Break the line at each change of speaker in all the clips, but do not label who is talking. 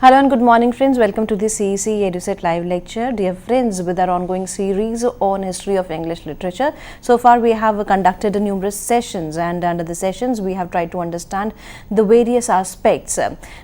Hello and good morning friends, welcome to the CEC-UGC live lecture. Dear friends, with our ongoing series on history of English literature, so far we have conducted numerous sessions, and under the sessions we have tried to understand the various aspects.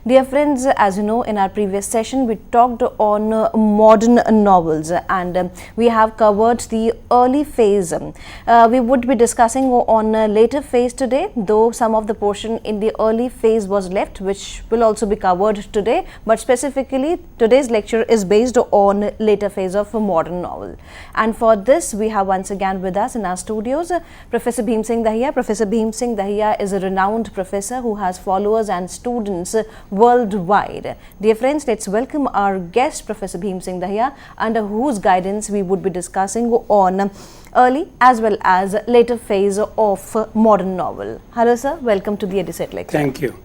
Dear friends, as you know, in our previous session we talked on modern novels, and we have covered the early phase. We would be discussing on a later phase today, though some of the portion in the early phase was left, which will also be covered today. But specifically, today's lecture is based on later phase of a modern novel. And for this, we have once again with us in our studios Professor Bhim Singh Dahiya. Professor Bhim Singh Dahiya is a renowned professor who has followers and students worldwide. Dear friends, let's welcome our guest, Professor Bhim Singh Dahiya, under whose guidance we would be discussing on early as well as later phase of modern novel. Hello sir, welcome to the EduSet lecture.
Thank you.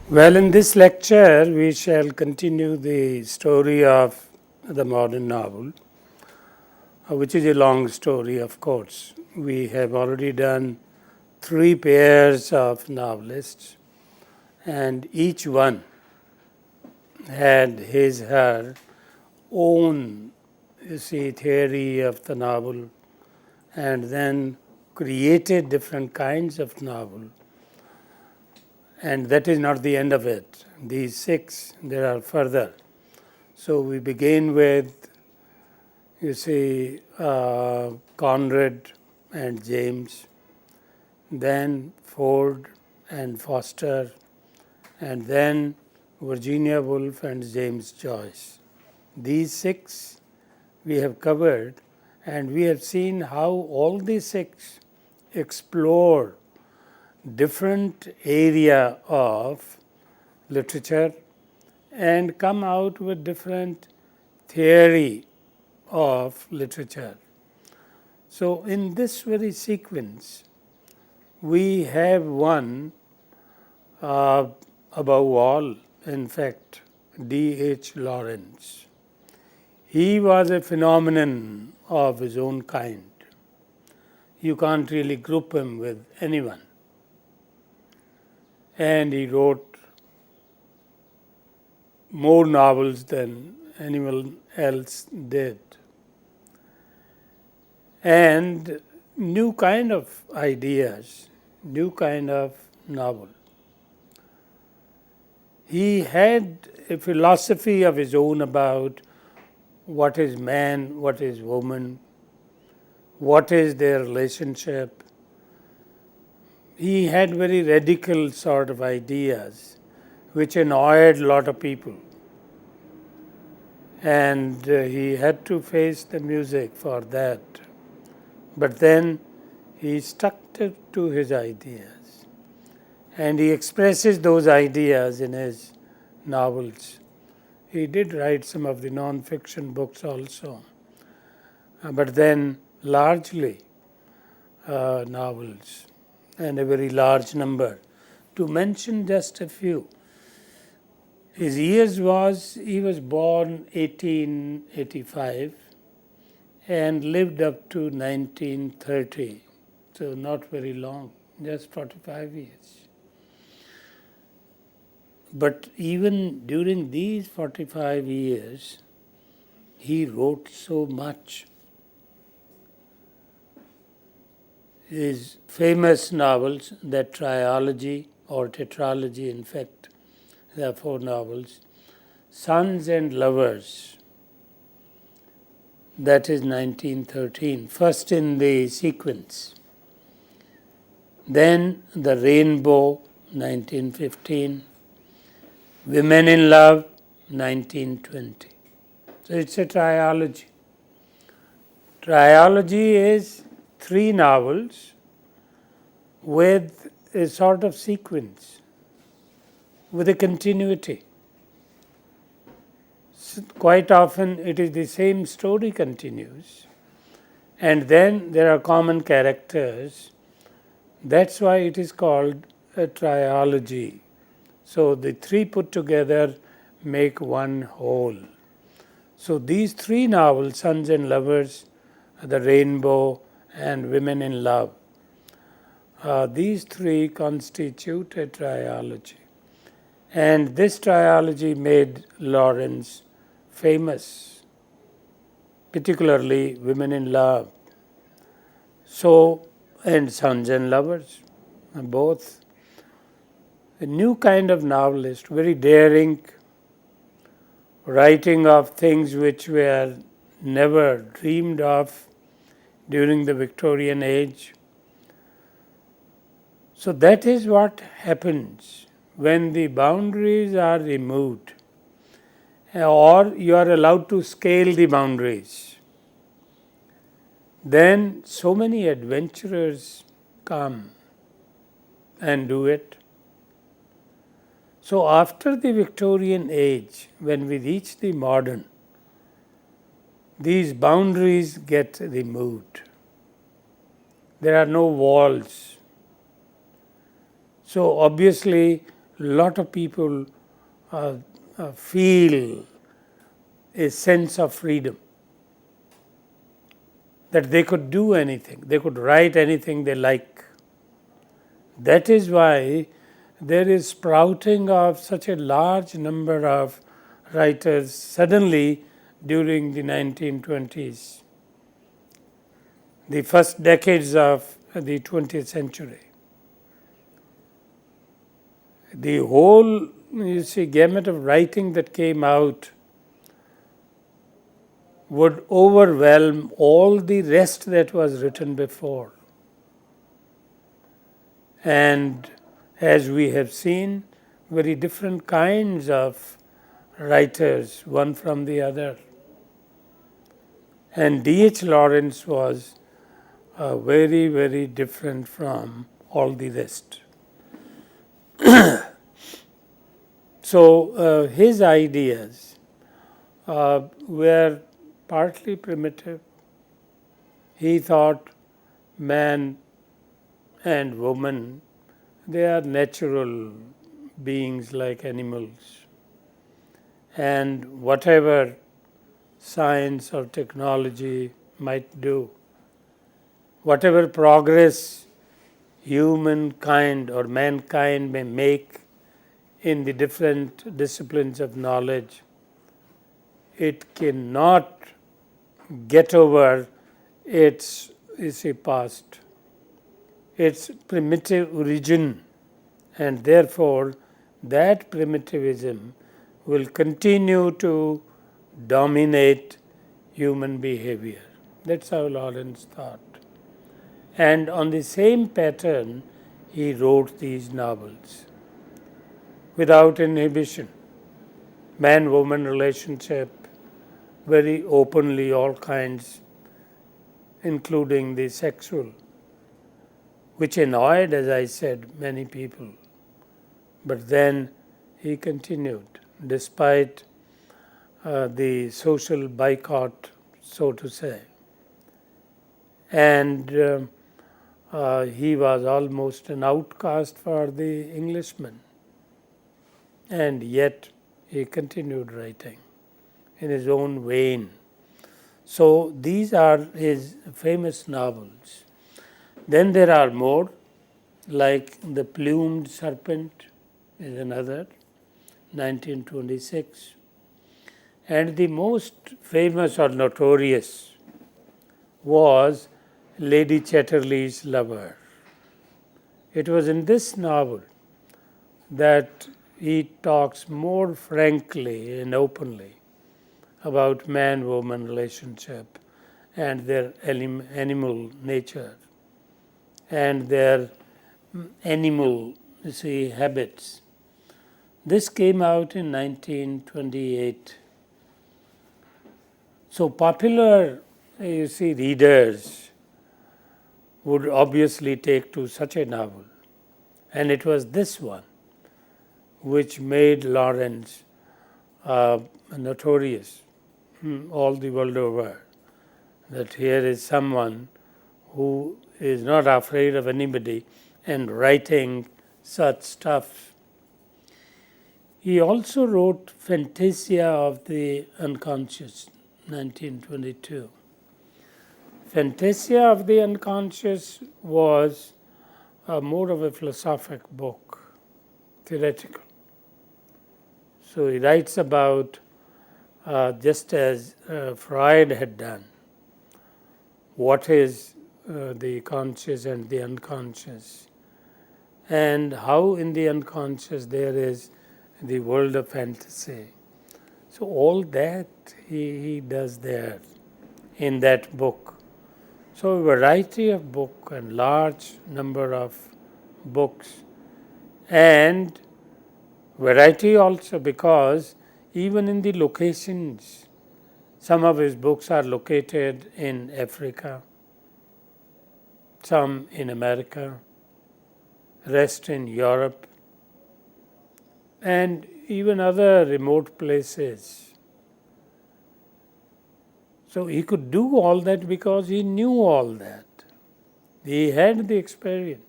Well, in this lecture, we shall continue the story of the modern novel, which is a long story, of course. We have already done 3 pairs of novelists, and each one had her own, theory of the novel, and then created different kinds of novel. And that is not the end of it. These 6, there are further. So we begin with, Conrad and James, then Ford and Foster, and then Virginia Woolf and James Joyce. These 6 we have covered, and we have seen how all these 6 explore different area of literature and come out with different theory of literature. So in this very sequence, we have one above all, in fact, D.H. Lawrence. He was a phenomenon of his own kind. You can't really group him with anyone. And he wrote more novels than anyone else did. And new kind of ideas, new kind of novel. He had a philosophy of his own about what is man, what is woman, what is their relationship. He had very radical sort of ideas which annoyed a lot of people, and he had to face the music for that. But then he stuck to his ideas, and he expresses those ideas in his novels. He did write some of the non-fiction books also, but then largely novels, and a very large number. To mention just a few, his years was, he was born 1885 and lived up to 1930, so not very long, just 45 years. But even during these 45 years, he wrote so much. His famous novels, the trilogy or tetralogy, in fact, there are 4 novels, Sons and Lovers, that is 1913, first in the sequence. Then The Rainbow, 1915, Women in Love, 1920. So it's a trilogy. Trilogy is 3 novels with a sort of sequence, with a continuity. So quite often it is the same story continues, and then there are common characters. That's why it is called a trilogy. So the 3 put together make one whole. So these 3 novels, Sons and Lovers, The Rainbow, and Women in Love, these 3 constitute a trilogy. And this trilogy made Lawrence famous, particularly Women in Love. So, and Sons and Lovers, both. A new kind of novelist, very daring, writing of things which were never dreamed of during the Victorian age. So that is what happens when the boundaries are removed, or you are allowed to scale the boundaries. Then so many adventurers come and do it. So after the Victorian age, when we reach the modern, these boundaries get removed. There are no walls. So obviously, a lot of people feel a sense of freedom, that they could do anything, they could write anything they like. That is why there is sprouting of such a large number of writers suddenly during the 1920s, the first decades of the 20th century. The whole, gamut of writing that came out would overwhelm all the rest that was written before. And as we have seen, very different kinds of writers, one from the other. And D.H. Lawrence was very, very different from all the rest. So his ideas were partly primitive. He thought man and woman, they are natural beings like animals. And whatever science or technology might do, whatever progress humankind or mankind may make in the different disciplines of knowledge, it cannot get over its past, its primitive origin, and therefore that primitivism will continue to dominate human behavior. That's how Lawrence thought. And on the same pattern, he wrote these novels without inhibition. Man-woman relationship, very openly, all kinds, including the sexual, which annoyed, as I said, many people. But then he continued, despite the social boycott, so to say. And he was almost an outcast for the Englishmen. And yet he continued writing in his own vein. So these are his famous novels. Then there are more, like The Plumed Serpent is another, 1926. And the most famous or notorious was Lady Chatterley's Lover. It was in this novel that he talks more frankly and openly about man-woman relationship and their animal nature and their animal, habits. This came out in 1928. So popular, readers would obviously take to such a novel. And it was this one which made Lawrence notorious all the world over, that here is someone who is not afraid of anybody and writing such stuff. He also wrote Fantasia of the Unconscious, 1922. Fantasia of the Unconscious was more of a philosophic book, theoretical. So he writes about, just as Freud had done, what is the conscious and the unconscious, and how in the unconscious there is the world of fantasy. So all that he does there in that book. So a variety of book and large number of books, and variety also because even in the locations, some of his books are located in Africa, some in America, rest in Europe, and even other remote places. So he could do all that because he knew all that. He had the experience.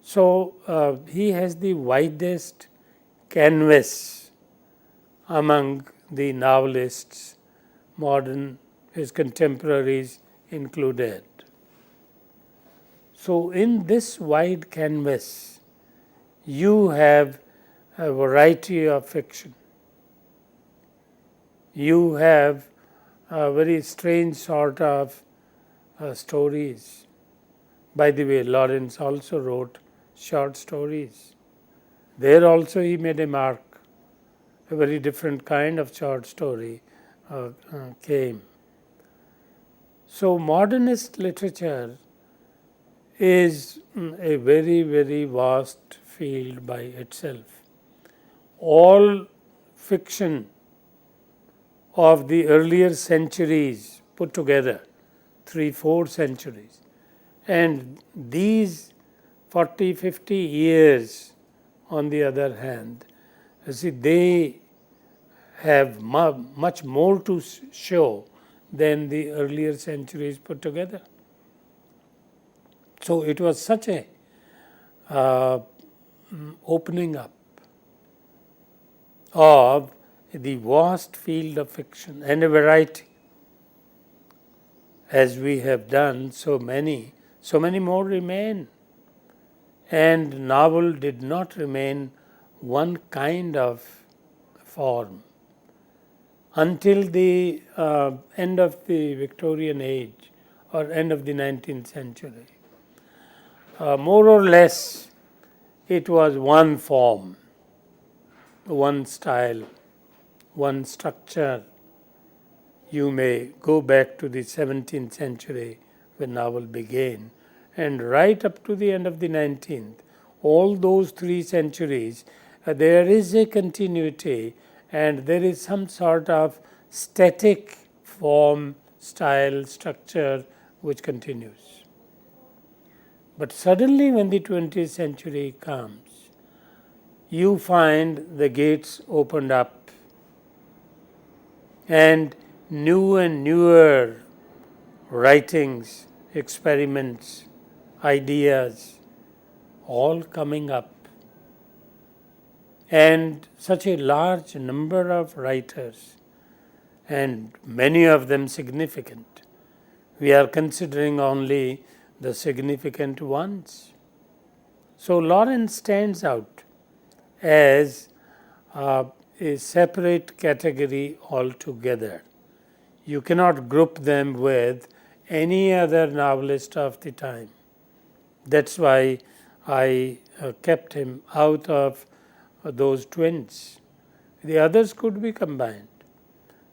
So he has the widest canvas among the novelists, modern, his contemporaries included. So in this wide canvas, you have a variety of fiction. You have a very strange sort of stories. By the way, Lawrence also wrote short stories. There also he made a mark. A very different kind of short story came. So modernist literature is a very, very vast field by itself. All fiction of the earlier centuries put together, 3-4 centuries, and these 40, 50 years on the other hand, you see, they have much more to show than the earlier centuries put together. So it was such a opening up of the vast field of fiction and a variety. As we have done so many more remain. And novel did not remain one kind of form until the end of the Victorian age or end of the 19th century. More or less, it was one form, one style, one structure. You may go back to the 17th century when novel began, and right up to the end of the 19th, all those 3 centuries, there is a continuity and there is some sort of static form, style, structure which continues. But suddenly when the 20th century comes, you find the gates opened up and new and newer writings, experiments, ideas, all coming up. And such a large number of writers, and many of them significant. We are considering only the significant ones. So Lawrence stands out as a separate category altogether. You cannot group them with any other novelist of the time. That's why I kept him out of those twins. The others could be combined.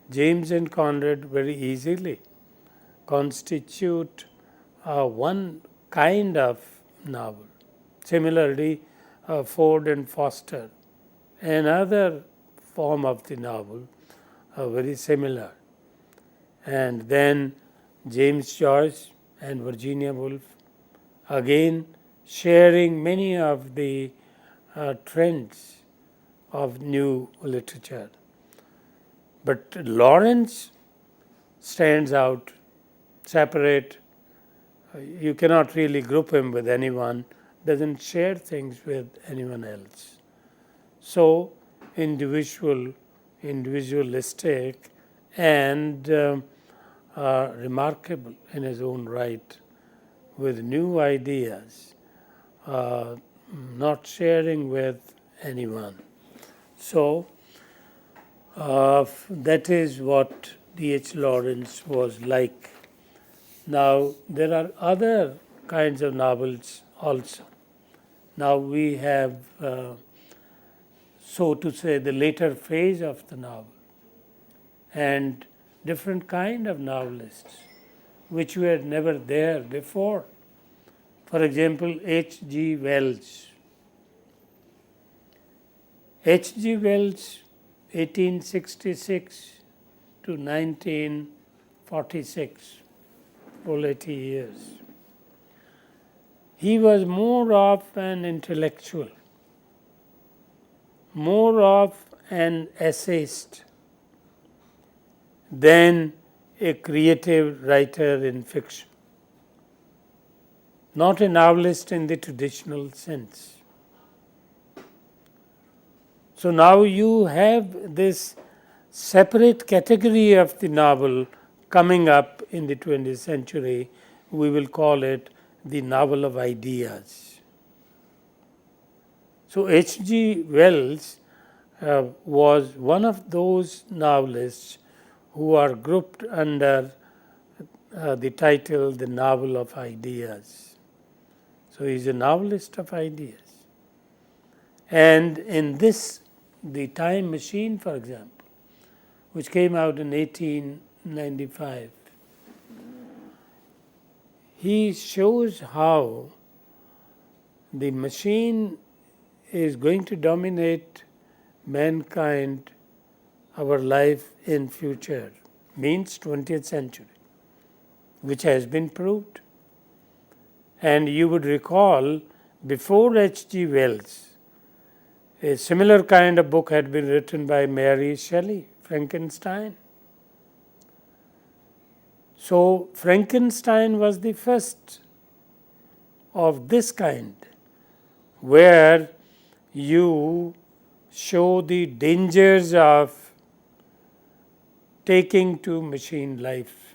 James and Conrad very easily constitute one kind of novel. Similarly, Ford and Foster, another form of the novel, very similar. And then James Joyce and Virginia Woolf, again sharing many of the trends of new literature. But Lawrence stands out, separate. You cannot really group him with anyone, doesn't share things with anyone else. So individualistic and remarkable in his own right, with new ideas, not sharing with anyone. So, that is what D.H. Lawrence was like. Now, there are other kinds of novels also. Now we have, so to say, the later phase of the novel and different kind of novelists which were never there before. For example, H.G. Wells. H.G. Wells, 1866 to 1946, full 80 years. He was more of an intellectual, more of an essayist than a creative writer in fiction, not a novelist in the traditional sense. So now you have this separate category of the novel coming up in the 20th century. We will call it the novel of ideas. So H.G. Wells was one of those novelists who are grouped under the title The Novel of Ideas. So he is a novelist of ideas. And in this, The Time Machine, for example, which came out in 1895, he shows how the machine is going to dominate mankind, our life in future, means 20th century, which has been proved. And you would recall, before H.G. Wells, a similar kind of book had been written by Mary Shelley, Frankenstein. So Frankenstein was the first of this kind, where you show the dangers of taking to machine life,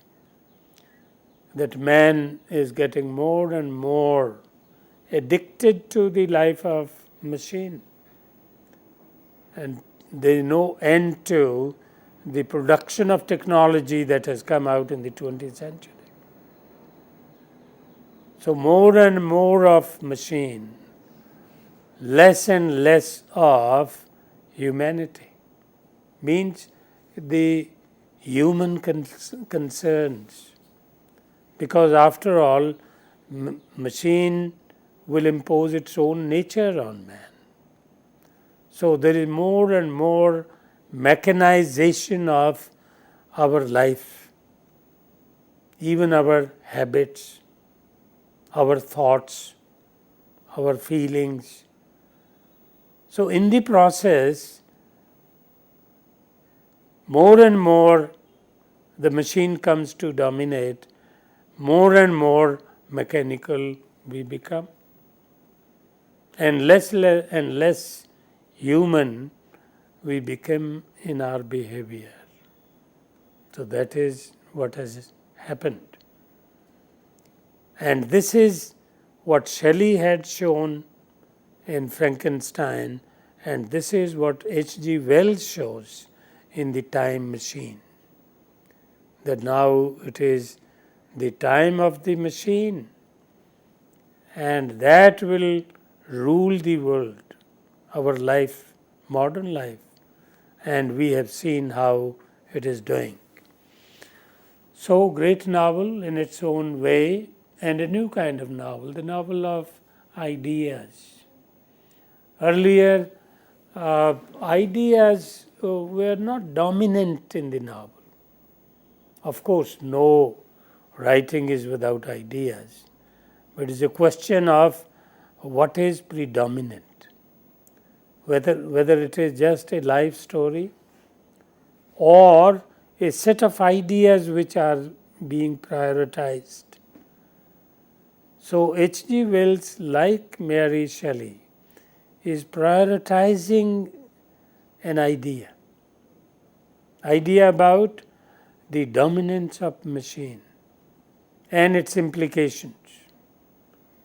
that man is getting more and more addicted to the life of machine, and there is no end to the production of technology that has come out in the 20th century. So more and more of machine, less and less of humanity, means the human concerns, because after all, machine will impose its own nature on man. So there is more and more mechanization of our life, even our habits, our thoughts, our feelings. So in the process, more and more the machine comes to dominate, more and more mechanical we become, and less and less human we become in our behavior. So that is what has happened. And this is what Shelley had shown in Frankenstein, and this is what H.G. Wells shows in The Time Machine. That now it is the time of the machine, and that will rule the world, our life, modern life, and we have seen how it is doing. So great novel in its own way, and a new kind of novel, the novel of ideas. Earlier, ideas were not dominant in the novel. Of course, no writing is without ideas, but it is a question of what is predominant, whether it is just a life story or a set of ideas which are being prioritized. So H.G. Wells, like Mary Shelley, is prioritizing an idea about the dominance of machine and its implications,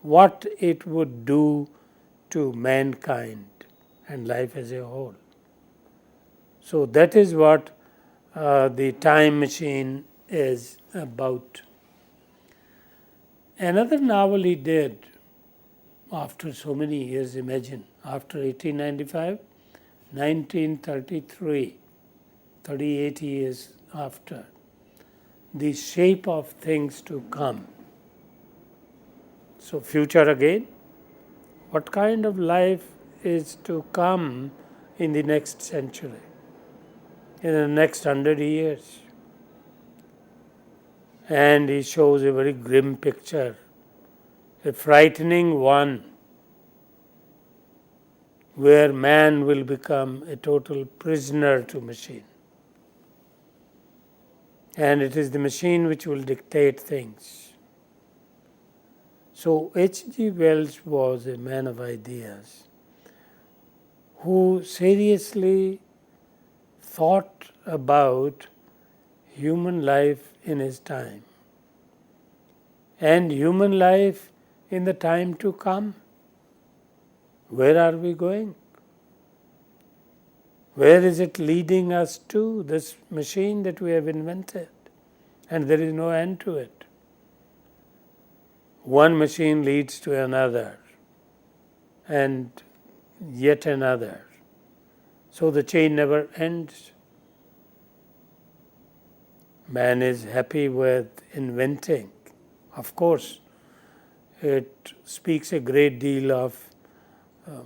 what it would do to mankind and life as a whole. So that is what the time machine is about. Another novel he did after so many years, imagine, after 1895, 1933, 38 years after, The Shape of Things to Come. So future again, what kind of life is to come in the next century, in the next 100 years? And he shows a very grim picture, a frightening one, where man will become a total prisoner to machine. And it is the machine which will dictate things. So H.G. Wells was a man of ideas who seriously thought about human life in his time and human life in the time to come. Where are we going? Where is it leading us to, this machine that we have invented? And there is no end to it. One machine leads to another and yet another. So the chain never ends. Man is happy with inventing. Of course, it speaks a great deal of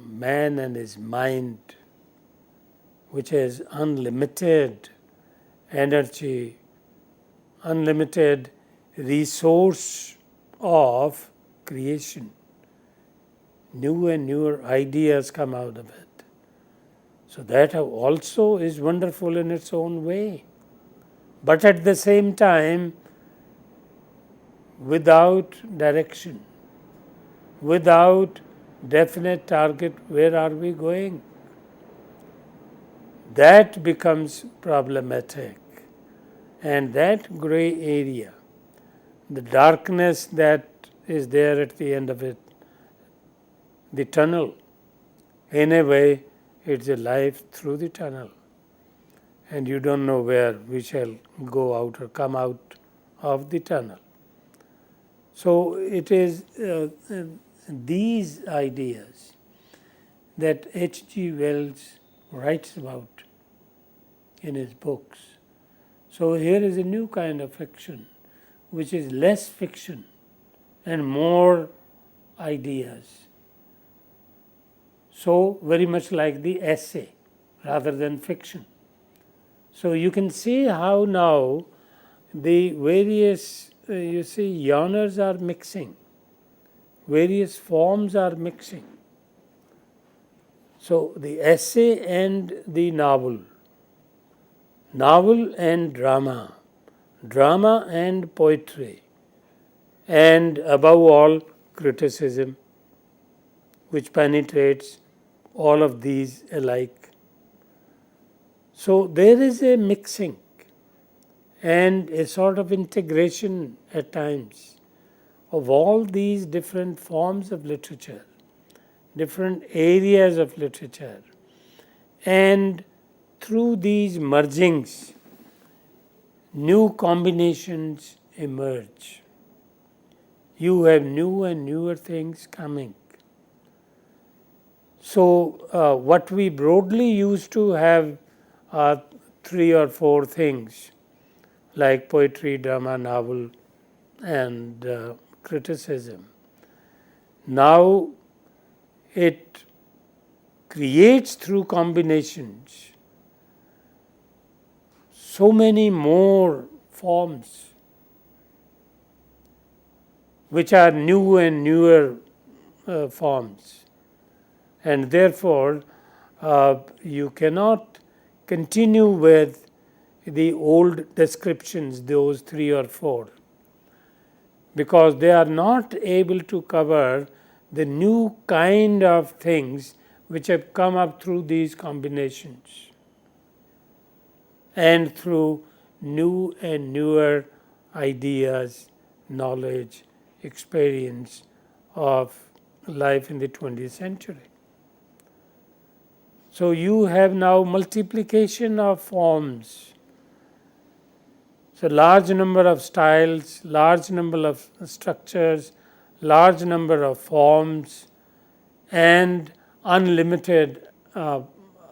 man and his mind, which has unlimited energy, unlimited resource of creation. New and newer ideas come out of it. So that also is wonderful in its own way. But at the same time, without direction, without definite target, where are we going? That becomes problematic. And that gray area, the darkness that is there at the end of it, the tunnel, in a way, it's a life through the tunnel. And you don't know where we shall go out or come out of the tunnel. So it is these ideas that H.G. Wells writes about in his books. So here is a new kind of fiction, which is less fiction and more ideas. So very much like the essay rather than fiction. So you can see how now the various, genres are mixing, various forms are mixing. So the essay and the novel, novel and drama, drama and poetry, and above all criticism, which penetrates all of these alike. So there is a mixing and a sort of integration at times of all these different forms of literature, different areas of literature, and through these mergings, new combinations emerge. You have new and newer things coming. So what we broadly used to have are 3 or 4 things like poetry, drama, novel, and criticism. Now it creates through combinations so many more forms which are new and newer forms, and therefore you cannot continue with the old descriptions, those 3 or 4, because they are not able to cover the new kind of things which have come up through these combinations and through new and newer ideas, knowledge, experience of life in the 20th century. So you have now multiplication of forms. So large number of styles, large number of structures, large number of forms, and unlimited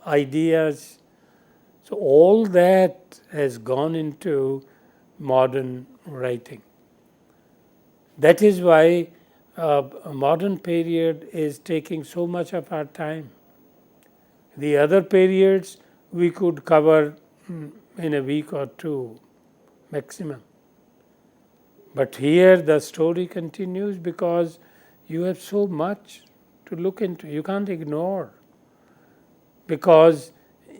ideas. So all that has gone into modern writing. That is why a modern period is taking so much of our time. The other periods we could cover in a week or two maximum. But here the story continues because you have so much to look into. You can't ignore, because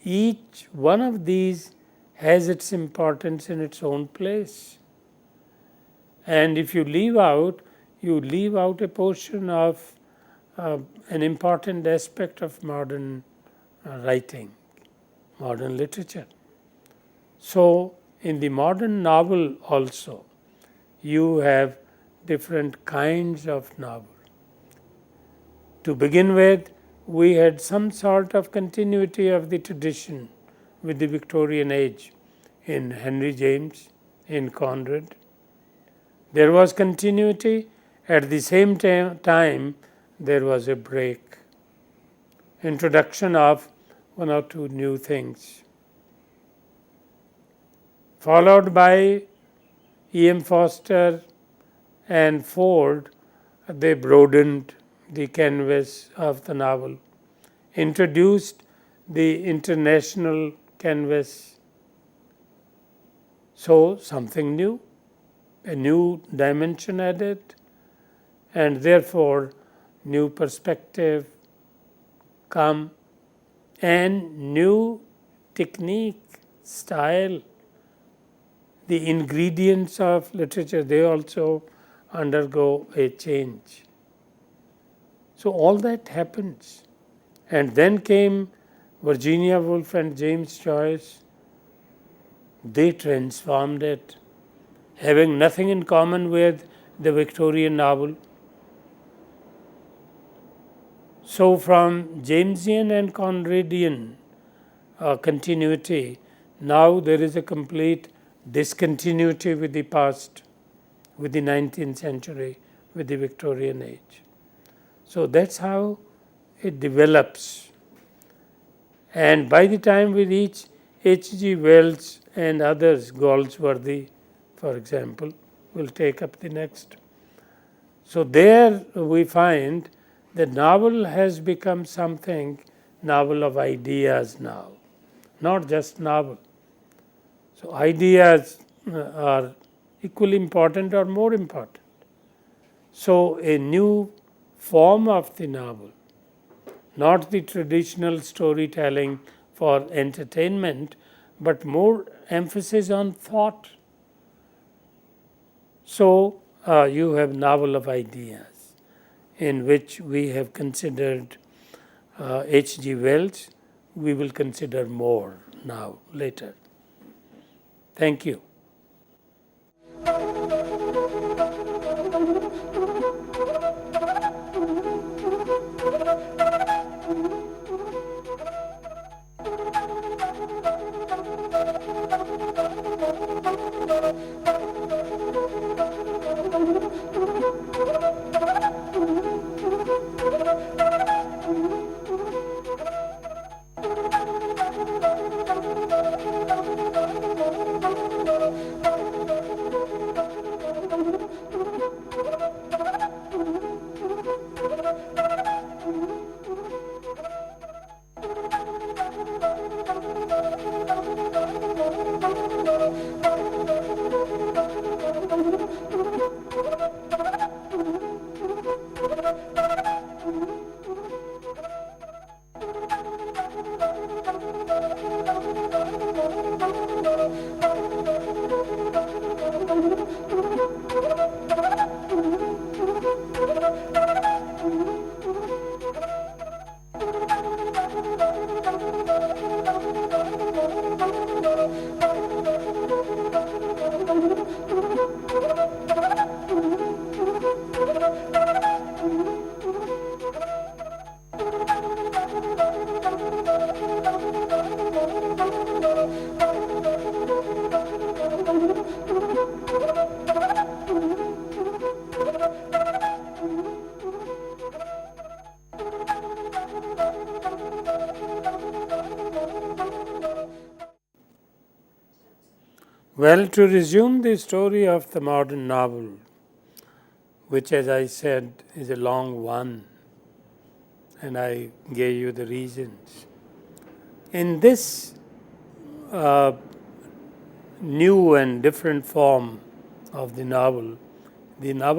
each one of these has its importance in its own place. And if you leave out a portion of an important aspect of modern writing, modern literature. So in the modern novel also, you have different kinds of novel. To begin with, we had some sort of continuity of the tradition with the Victorian age in Henry James, in Conrad. There was continuity. At the same time, there was a break, introduction of one or two new things, followed by E.M. Foster and Ford. They broadened the canvas of the novel, introduced the international canvas. So something new, a new dimension added, and therefore new perspective come, and new technique, style, the ingredients of literature, they also undergo a change. So all that happens. And then came Virginia Woolf and James Joyce. They transformed it, having nothing in common with the Victorian novel. So from Jamesian and Conradian continuity, now there is a complete discontinuity with the past, with the 19th century, with the Victorian age. So that's how it develops. And by the time we reach H.G. Wells and others, Galsworthy, for example, will take up the next. So there we find the novel has become something, novel of ideas now, not just novel. So ideas are equally important or more important. So a new form of the novel, not the traditional storytelling for entertainment, but more emphasis on thought. So you have novel of ideas, in which we have considered H.G. Wells. We will consider more now later. Thank you. Well, to resume the story of the modern novel, which, as I said, is a long one, and I gave you the reasons. In this new and different form of the novel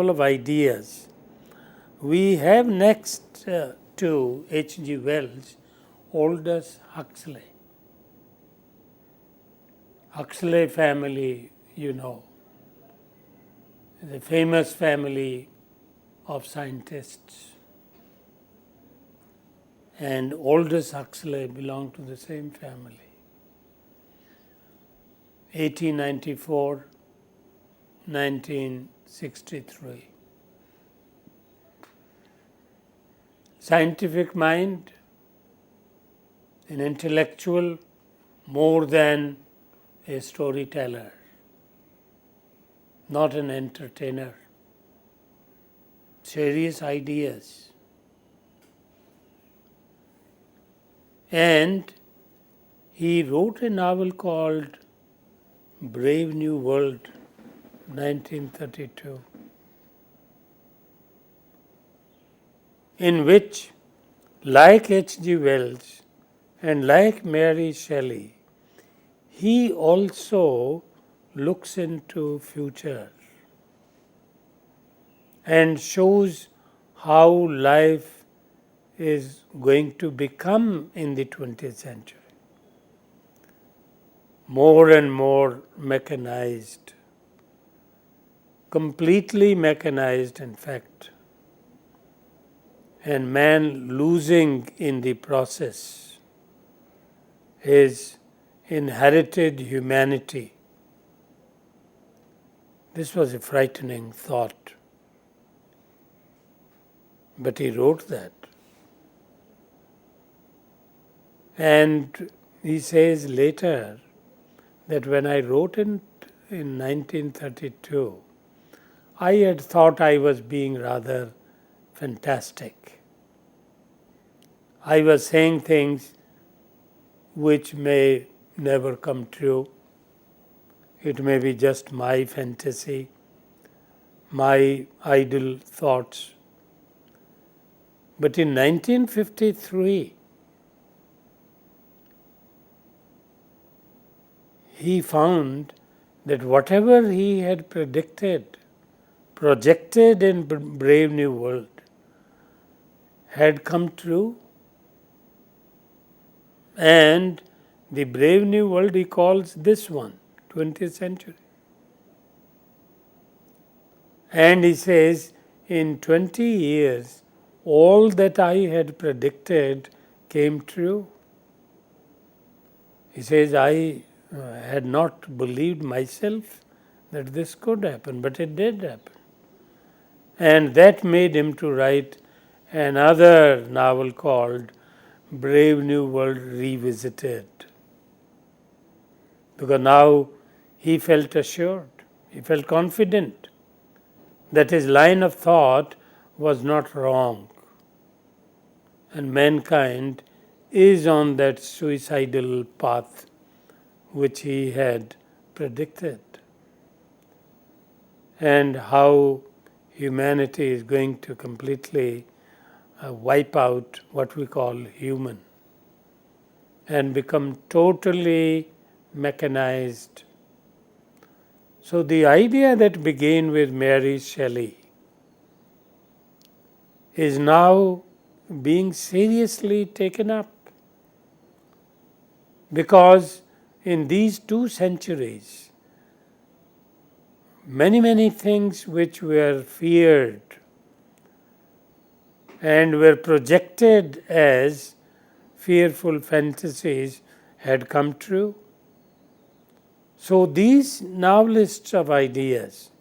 of ideas, we have next to H.G. Wells, Aldous Huxley. Huxley family, the famous family of scientists. And Aldous Huxley belonged to the same family. 1894, 1963. Scientific mind, an intellectual more than a storyteller, not an entertainer. Serious ideas. And he wrote a novel called Brave New World, 1932, in which, like H.G. Wells and like Mary Shelley, he also looks into future and shows how life is going to become in the 20th century. More and more mechanized, completely mechanized, in fact, and man losing in the process his inherited humanity. This was a frightening thought, but he wrote that. And he says later that when I wrote in 1932, I had thought I was being rather fantastic. I was saying things which may never come true. It may be just my fantasy, my idle thoughts. But in 1953, he found that whatever he had predicted, projected in Brave New World, had come true. And the Brave New World he calls this one, 20th century. And he says, in 20 years, all that I had predicted came true. He says, I had not believed myself that this could happen, but it did happen. And that made him to write another novel called Brave New World Revisited. Because now he felt assured, he felt confident that his line of thought was not wrong. And mankind is on that suicidal path which he had predicted. And how humanity is going to completely wipe out what we call human and become totally mechanized. So the idea that began with Mary Shelley is now being seriously taken up, because in these 2 centuries, many things which were feared and were projected as fearful fantasies had come true. So these novelists of ideas,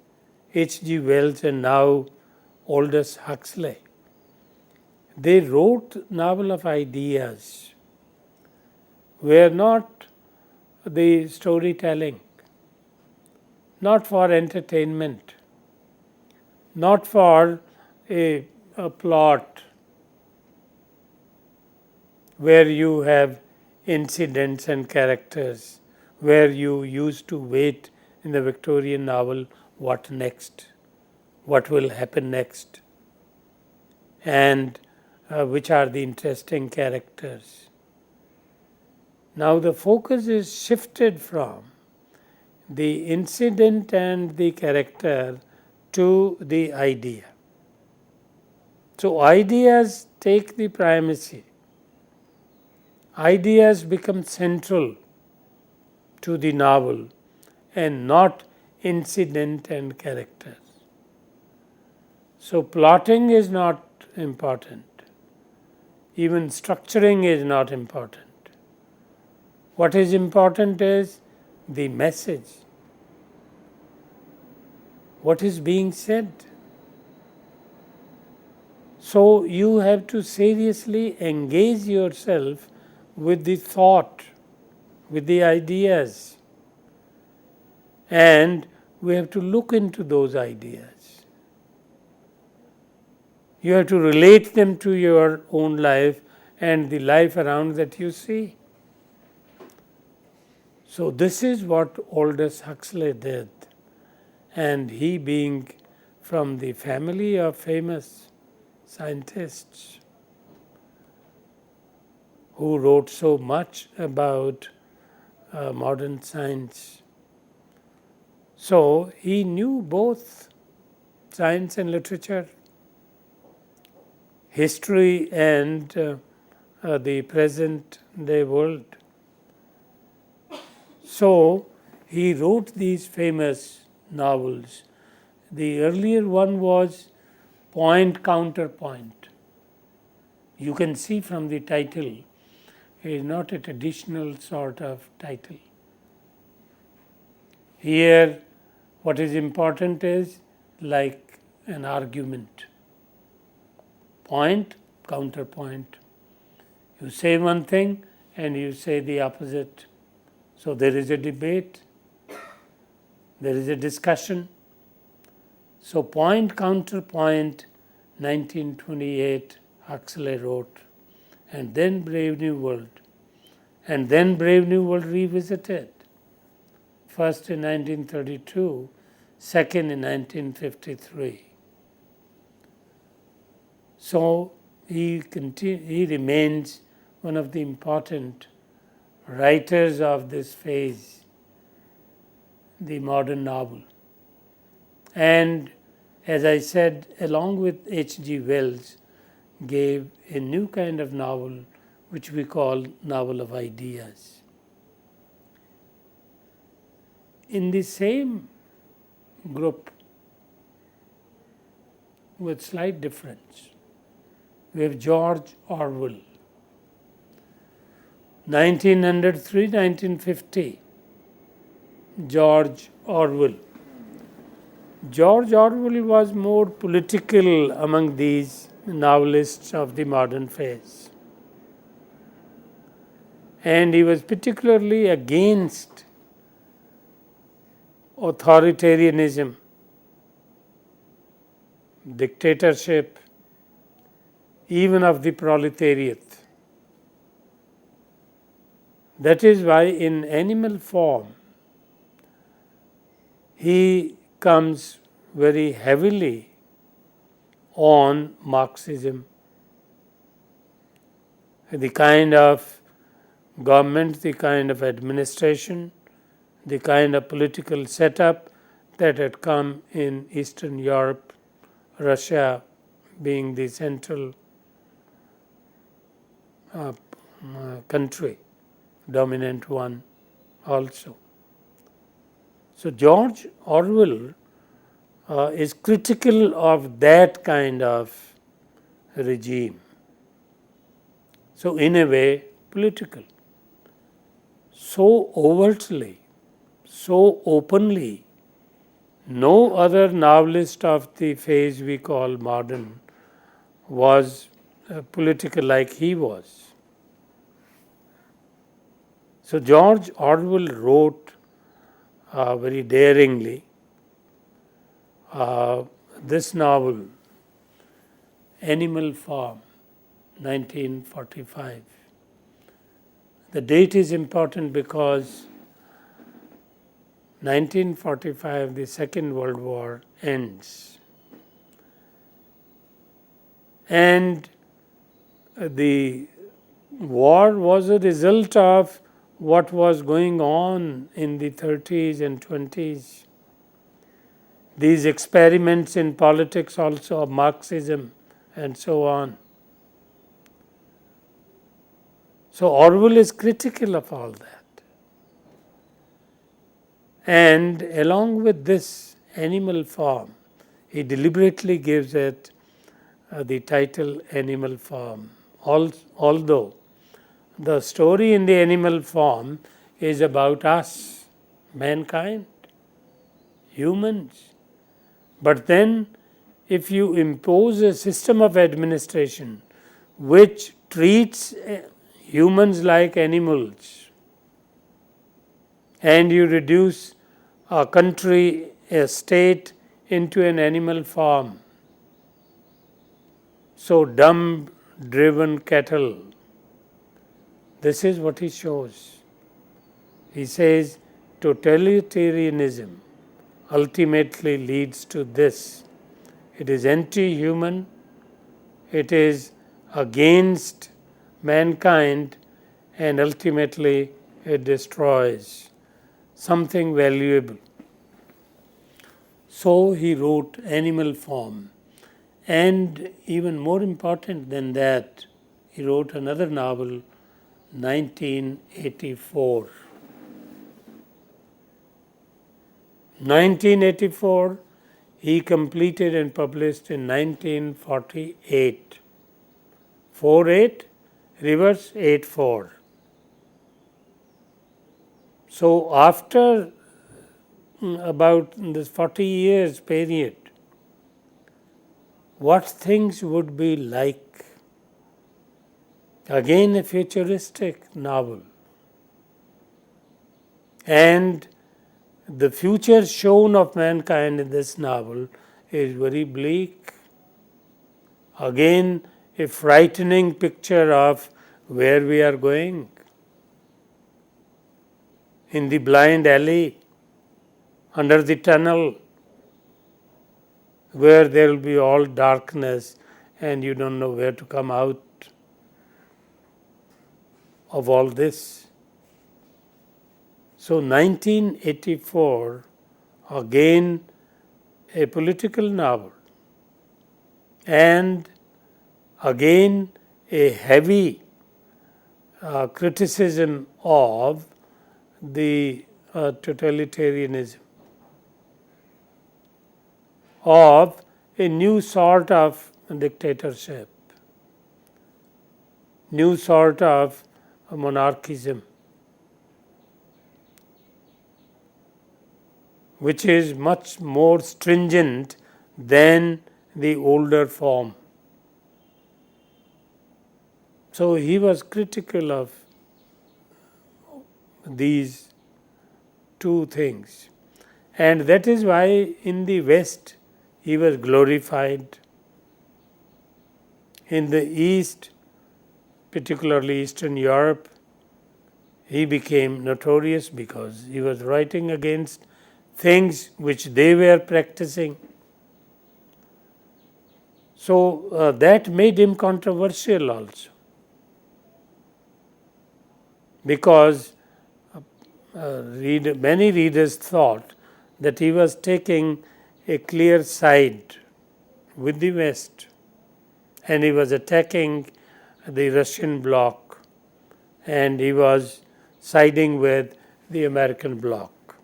H.G. Wells and now Aldous Huxley, they wrote novel of ideas were not the storytelling, not for entertainment, not for a plot where you have incidents and characters, where you used to wait in the Victorian novel, what next, what will happen next, and which are the interesting characters. Now the focus is shifted from the incident and the character to the idea. So ideas take the primacy. Ideas become central to the novel and not incident and characters. So plotting is not important. Even structuring is not important. What is important is the message. What is being said? So you have to seriously engage yourself with the thought, with the ideas, and we have to look into those ideas. You have to relate them to your own life and the life around that you see. So this is what Aldous Huxley did, and he being from the family of famous scientists who wrote so much about modern science. So he knew both science and literature, history and the present day world. So he wrote these famous novels. The earlier one was Point Counterpoint. You can see from the title, it is not a traditional sort of title. Here, what is important is like an argument. Point, counterpoint. You say one thing and you say the opposite. So there is a debate, there is a discussion. So Point, Counterpoint, 1928, Huxley wrote, and then Brave New World, and then Brave New World revisited, first in 1932, second in 1953. So he remains one of the important writers of this phase, the modern novel. And as I said, along with H.G. Wells, gave a new kind of novel which we call novel of ideas. In the same group, with slight difference, we have George Orwell, 1903-1950. George Orwell. George Orwell was more political among these novelists of the modern phase. And he was particularly against authoritarianism, dictatorship, even of the proletariat. That is why in Animal Farm, he comes very heavily on Marxism, the kind of government, the kind of administration, the kind of political setup that had come in Eastern Europe, Russia being the central country, dominant one also. So George Orwell is critical of that kind of regime. So in a way, political. So overtly, so openly, no other novelist of the phase we call modern was political like he was. So George Orwell wrote very daringly this novel, Animal Farm, 1945. The date is important because 1945, the Second World War ends. And the war was a result of what was going on in the 30s and 20s. These experiments in politics also of Marxism and so on. So Orwell is critical of all that. And along with this animal form, he deliberately gives it the title Animal Form. Although the story in the animal form is about us, mankind, humans. But then if you impose a system of administration which treats humans like animals, and you reduce a country, a state into an animal form, so dumb driven cattle, this is what he shows. He says totalitarianism ultimately leads to this. It is anti-human, it is against mankind, and ultimately it destroys something valuable. So he wrote Animal Form. And even more important than that, he wrote another novel, 1984. 1984, he completed and published in 1948. 48, reverse 84. So after about this 40 years period, what things would be like? Again a futuristic novel. And the future shown of mankind in this novel is very bleak. Again a frightening picture of where we are going. In the blind alley, under the tunnel, where there will be all darkness and you don't know where to come out of all this. So 1984, again a political novel, and again a heavy criticism of the totalitarianism, of a new sort of dictatorship, new sort of monarchism, which is much more stringent than the older form. So he was critical of these two things, and that is why in the West he was glorified. In the East, particularly Eastern Europe, he became notorious because he was writing against things which they were practicing. So that made him controversial also, because many readers thought that he was taking a clear side with the West, and he was attacking the Russian bloc, and he was siding with the American bloc,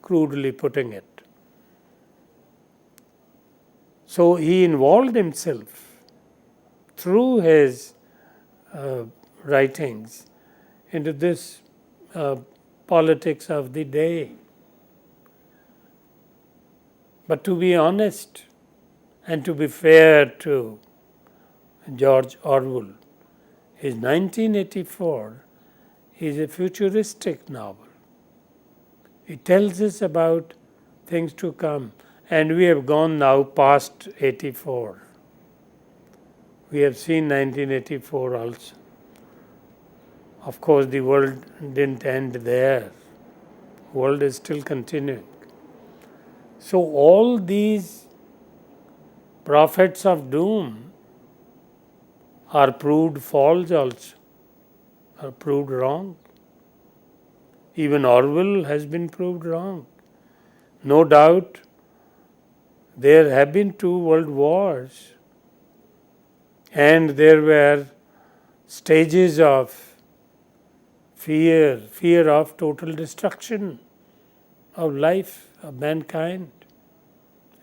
crudely putting it. So he involved himself through his writings into this politics of the day. But to be honest and to be fair to George Orwell, his 1984 is a futuristic novel. It tells us about things to come, and we have gone now past 84. We have seen 1984 also. Of course, the world didn't end there. World is still continuing. So all these prophets of doom are proved false also, are proved wrong. Even Orwell has been proved wrong. No doubt there have been 2 world wars and there were stages of fear of total destruction of life, of mankind.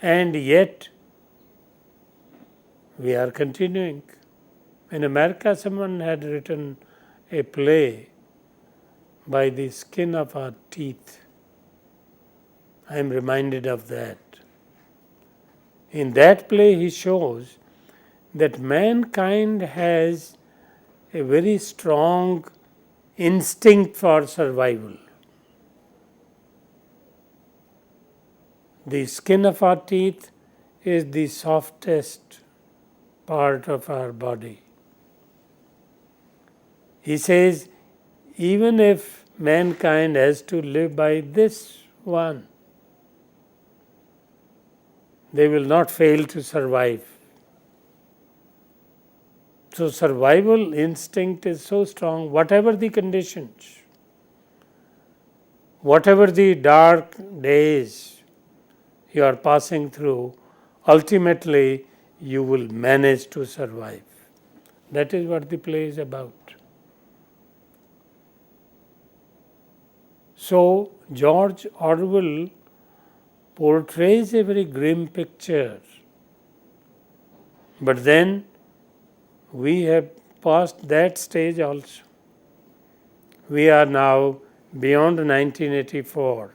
And yet we are continuing. In America, someone had written a play by the skin of our teeth. I am reminded of that. In that play, he shows that mankind has a very strong instinct for survival. The skin of our teeth is the softest part of our body. He says, even if mankind has to live by this one, they will not fail to survive. So survival instinct is so strong, whatever the conditions, whatever the dark days you are passing through, ultimately you will manage to survive. That is what the play is about. So George Orwell portrays a very grim picture, but then we have passed that stage also. We are now beyond 1984,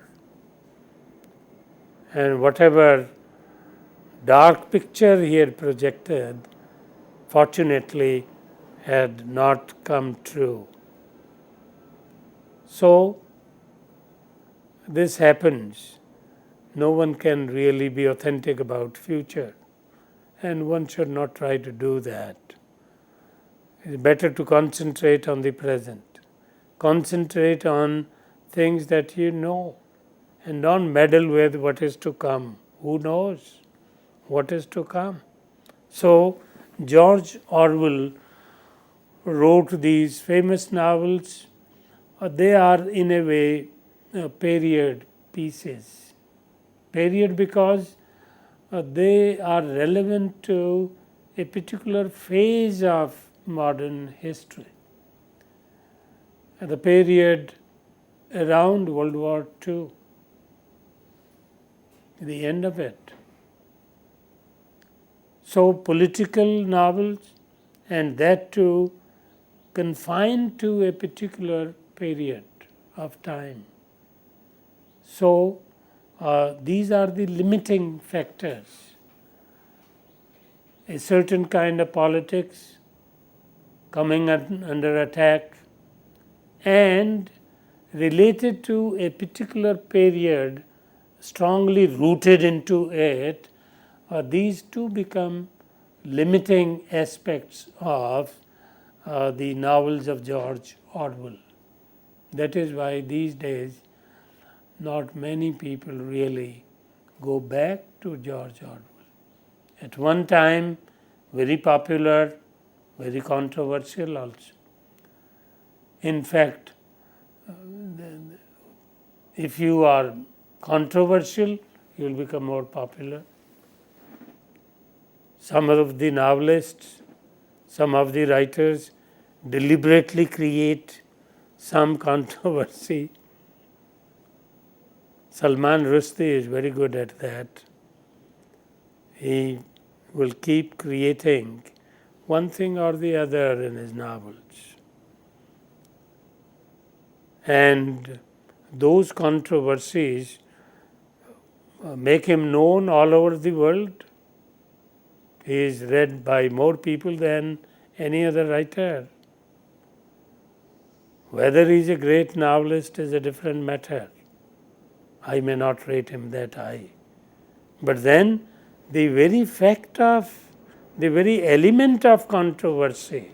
and whatever dark picture he had projected, fortunately, had not come true. So this happens. No one can really be authentic about future, and one should not try to do that. It's better to concentrate on the present. Concentrate on things that you know, and don't meddle with what is to come. Who knows what is to come? So George Orwell wrote these famous novels. They are in a way period pieces. Period because they are relevant to a particular phase of modern history. The period around World War II, the end of it. So political novels, and that too confined to a particular period of time. So these are the limiting factors. A certain kind of politics coming under attack and related to a particular period, strongly rooted into it, these two become limiting aspects of the novels of George Orwell. That is why these days not many people really go back to George Orwell. At one time, very popular, very controversial also. In fact, if you are controversial, you will become more popular. Some of the novelists, some of the writers deliberately create some controversy. Salman Rushdie is very good at that. He will keep creating one thing or the other in his novels. And those controversies make him known all over the world. He is read by more people than any other writer. Whether he is a great novelist is a different matter. I may not rate him that high. But then the very fact of, the very element of controversy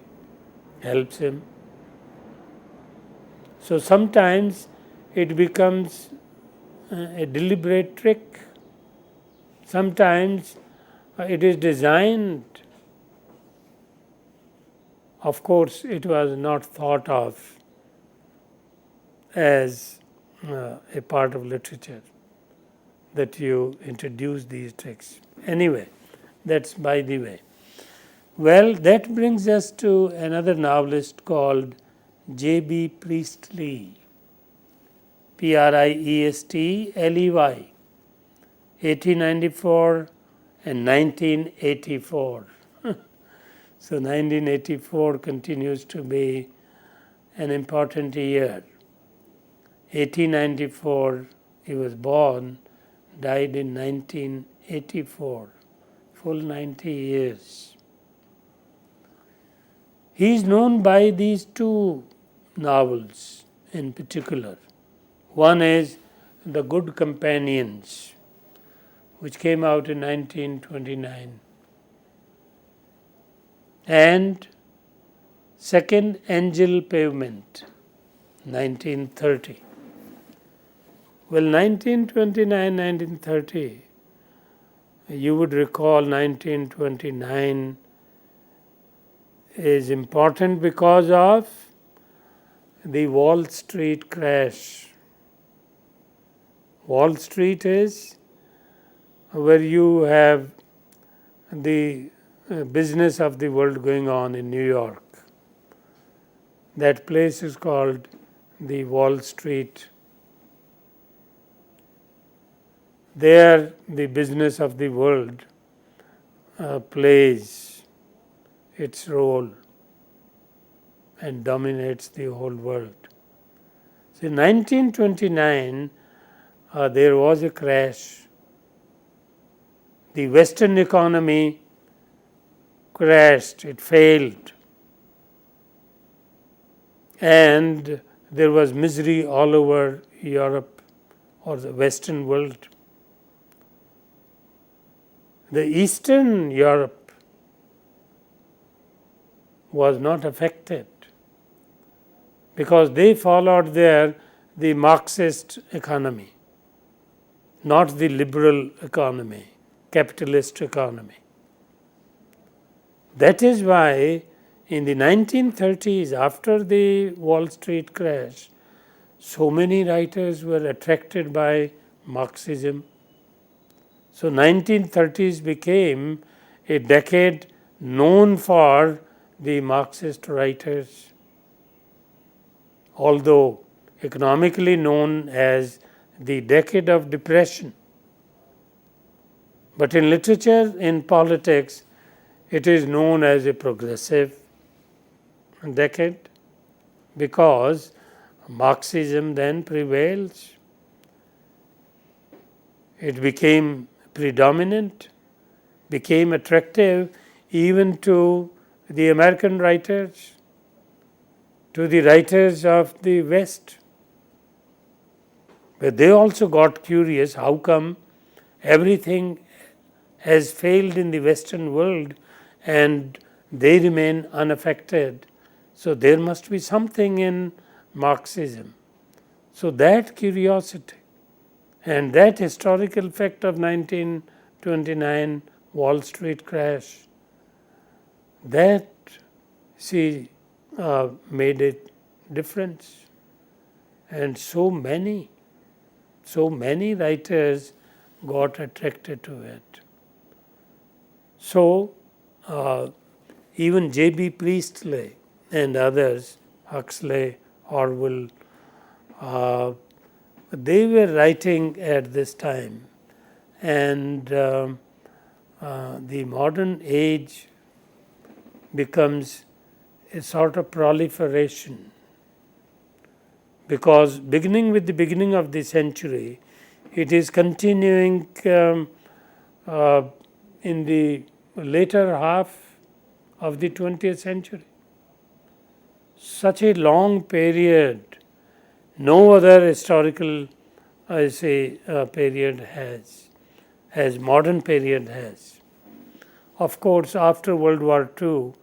helps him. So sometimes it becomes a deliberate trick. Sometimes it is designed. Of course, it was not thought of as a part of literature that you introduce these tricks. Anyway, that's by the way. Well, that brings us to another novelist called J.B. Priestley, Priestley, 1894 and 1984. So 1984 continues to be an important year. 1894 he was born, died in 1984, full 90 years. He is known by these two novels in particular. One is The Good Companions, which came out in 1929, and second, Angel Pavement, 1930. Well, 1929, 1930, you would recall 1929 is important because of the Wall Street crash. Wall Street is where you have the business of the world going on in New York. That place is called the Wall Street. There the business of the world plays its role and dominates the whole world. So in 1929 there was a crash. The Western economy crashed, it failed, and there was misery all over Europe or the Western world. The Eastern Europe was not affected because they followed there the Marxist economy, not the liberal economy, capitalist economy. That is why in the 1930s, after the Wall Street crash, so many writers were attracted by Marxism. So 1930s became a decade known for the Marxist writers, although economically known as the decade of depression. But in literature, in politics, it is known as a progressive decade because Marxism then prevails. It became predominant, became attractive even to the American writers, to the writers of the West. But they also got curious, how come everything has failed in the Western world and they remain unaffected? So there must be something in Marxism. So that curiosity and that historical fact of 1929 Wall Street crash, that made a difference, and so many writers got attracted to it. So even J.B. Priestley and others, Huxley, Orwell, they were writing at this time, and the modern age becomes a sort of proliferation, because beginning with the beginning of the century, it is continuing in the later half of the 20th century. Such a long period, no other historical period has, as modern period has. Of course, after World War II,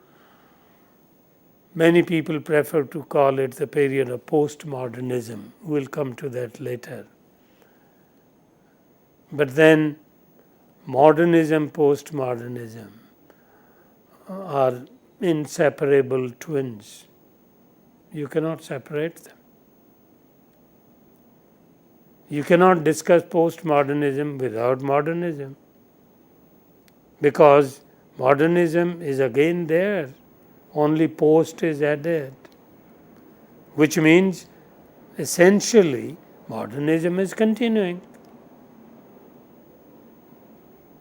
many people prefer to call it the period of postmodernism. We will come to that later. But then modernism, postmodernism are inseparable twins. You cannot separate them. You cannot discuss postmodernism without modernism, because modernism is again there, only post is added, which means essentially modernism is continuing.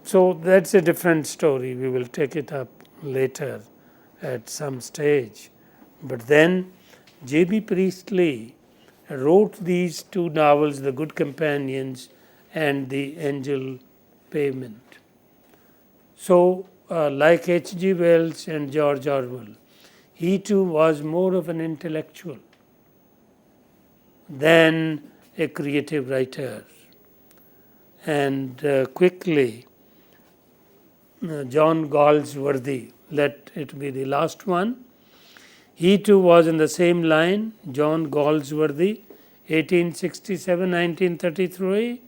So that's a different story. We will take it up later at some stage. But then J.B. Priestley wrote these two novels, The Good Companions and The Angel Payment. So like H.G. Wells and George Orwell, he too was more of an intellectual than a creative writer. And quickly, John Galsworthy, let it be the last one. He too was in the same line, John Galsworthy, 1867-1933,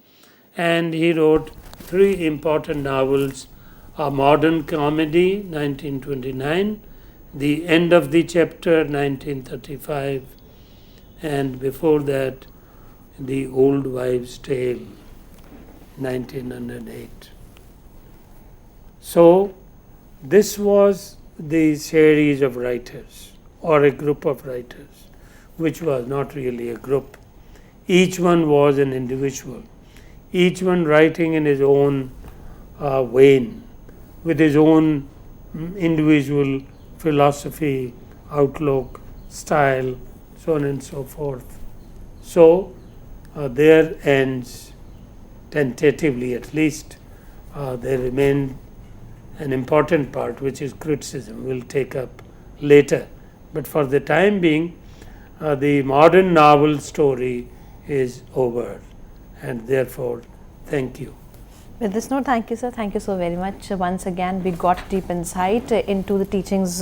and he wrote three important novels: A Modern Comedy, 1929, The End of the Chapter, 1935, and before that, The Old Wives' Tale, 1908. So this was the series of writers, or a group of writers, which was not really a group. Each one was an individual, each one writing in his own vein, with his own individual philosophy, outlook, style, so on and so forth. So there ends, tentatively at least, there remain an important part, which is criticism. We'll take up later. But for the time being, the modern novel story is over, and therefore, thank you.
With this note, thank you, sir. Thank you so very much. Once again, we got deep insight into the teachings,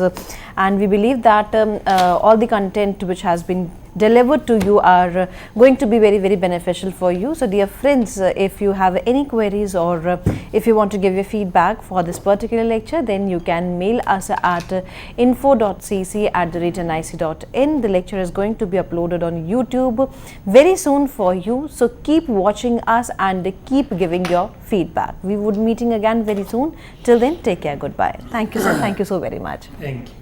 and we believe that all the content which has been delivered to you are going to be very, very beneficial for you. So dear friends, if you have any queries or if you want to give your feedback for this particular lecture, then you can mail us at info.cc@nic.in. The lecture is going to be uploaded on YouTube very soon for you. So keep watching us and keep giving your feedback. We would be meeting again very soon. Till then, take care. Goodbye. Thank you, sir. Thank you so very much.
Thank you.